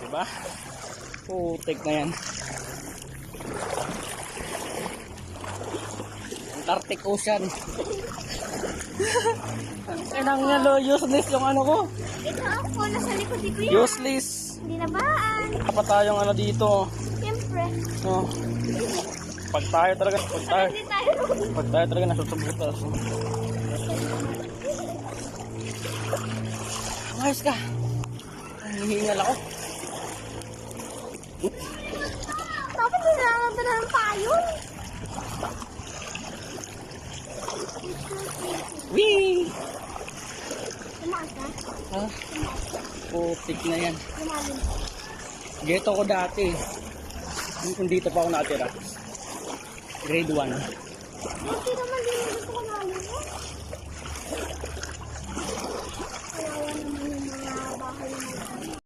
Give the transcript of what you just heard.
Diba? Putik na yan. Antarctic Ocean. Inang nga lo, useless yung ano ko. Ito ako, nasa likod dito yan. Useless. Hindi na baan. Pa tayong ano dito. Siyempre. Oh. Pag tayo talaga Hindi tayo. nasusubutas. Ayos ka. Hihingal ako. Bakit nilalabda ng payon? Wee! Tumaas na? Ha? Putik na yan. Lumalim. Dito ko dati. Kung dito pa ako natira. Grade 1. Buti naman din dito ko namin.